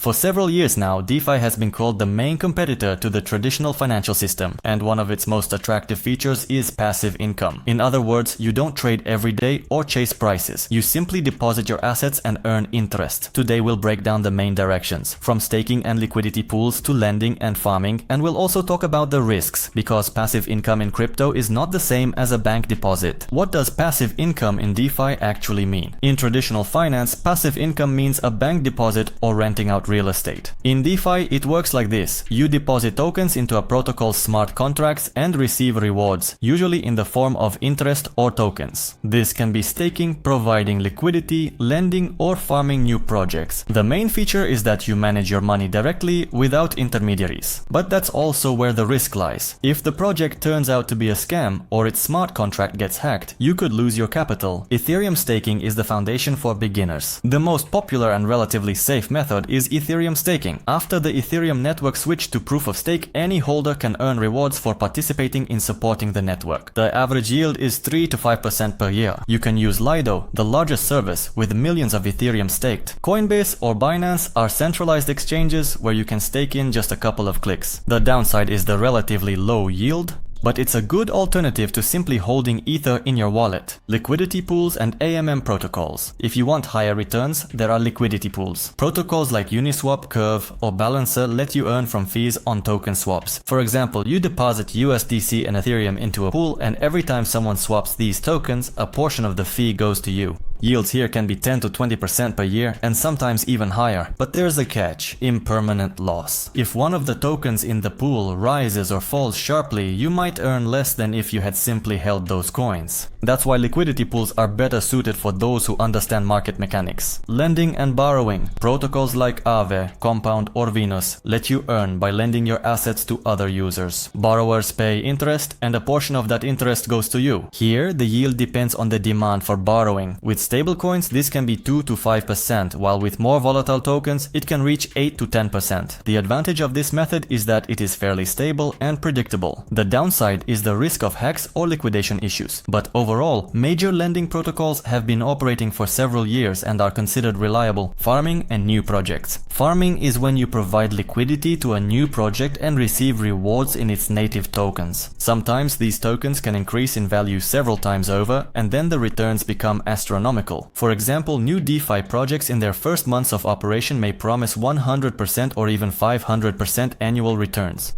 For several years now, DeFi has been called the main competitor to the traditional financial system, and one of its most attractive features is passive income. In other words, you don't trade every day or chase prices. You simply deposit your assets and earn interest. Today we'll break down the main directions, from staking and liquidity pools to lending and farming, and we'll also talk about the risks, because passive income in crypto is not the same as a bank deposit. What does passive income in DeFi actually mean? In traditional finance, passive income means a bank deposit or renting out real estate. In DeFi, it works like this. You deposit tokens into a protocol's smart contracts and receive rewards, usually in the form of interest or tokens. This can be staking, providing liquidity, lending, or farming new projects. The main feature is that you manage your money directly without intermediaries. But that's also where the risk lies. If the project turns out to be a scam or its smart contract gets hacked, you could lose your capital. Ethereum staking is the foundation for beginners. The most popular and relatively safe method is Ethereum staking. After the Ethereum network switched to proof of stake, any holder can earn rewards for participating in supporting the network. The average yield is 3 to 5% per year. You can use Lido, the largest service, with millions of Ethereum staked. Coinbase or Binance are centralized exchanges where you can stake in just a couple of clicks. The downside is the relatively low yield, but it's a good alternative to simply holding Ether in your wallet. Liquidity pools and AMM protocols. If you want higher returns, there are liquidity pools. Protocols like Uniswap, Curve, or Balancer let you earn from fees on token swaps. For example, you deposit USDC and Ethereum into a pool, and every time someone swaps these tokens, a portion of the fee goes to you. Yields here can be 10 to 20% per year and sometimes even higher. But there's a catch: impermanent loss. If one of the tokens in the pool rises or falls sharply, you might earn less than if you had simply held those coins. That's why liquidity pools are better suited for those who understand market mechanics. Lending and borrowing. Protocols like Aave, Compound, or Venus let you earn by lending your assets to other users. Borrowers pay interest, and a portion of that interest goes to you. Here, the yield depends on the demand for borrowing. With stablecoins, this can be 2 to 5%, while with more volatile tokens, it can reach 8 to 10%. The advantage of this method is that it is fairly stable and predictable. The downside is the risk of hacks or liquidation issues. But overall, major lending protocols have been operating for several years and are considered reliable. Farming and new projects. Farming is when you provide liquidity to a new project and receive rewards in its native tokens. Sometimes these tokens can increase in value several times over, and then the returns become astronomical. For example, new DeFi projects in their first months of operation may promise 100% or even 500% annual returns.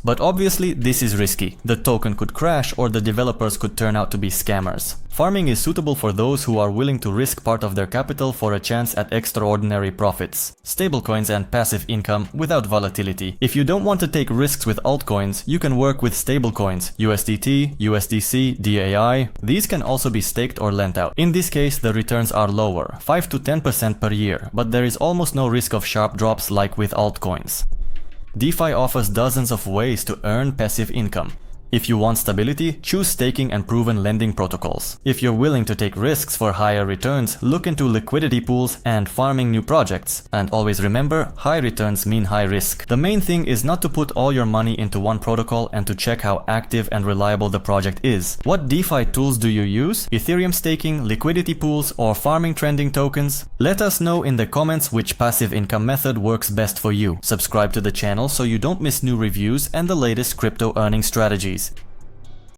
But obviously, this is risky. The token could crash or the developers could turn out to be scammers. Farming is suitable for those who are willing to risk part of their capital for a chance at extraordinary profits. Stablecoins and passive income without volatility. If you don't want to take risks with altcoins, you can work with stablecoins, USDT, USDC, DAI. These can also be staked or lent out. In this case, the returns are lower, 5 to 10% per year, but there is almost no risk of sharp drops like with altcoins. DeFi offers dozens of ways to earn passive income. If you want stability, choose staking and proven lending protocols. If you're willing to take risks for higher returns, look into liquidity pools and farming new projects. And always remember, high returns mean high risk. The main thing is not to put all your money into one protocol and to check how active and reliable the project is. What DeFi tools do you use? Ethereum staking, liquidity pools, or farming trending tokens? Let us know in the comments which passive income method works best for you. Subscribe to the channel so you don't miss new reviews and the latest crypto earning strategies.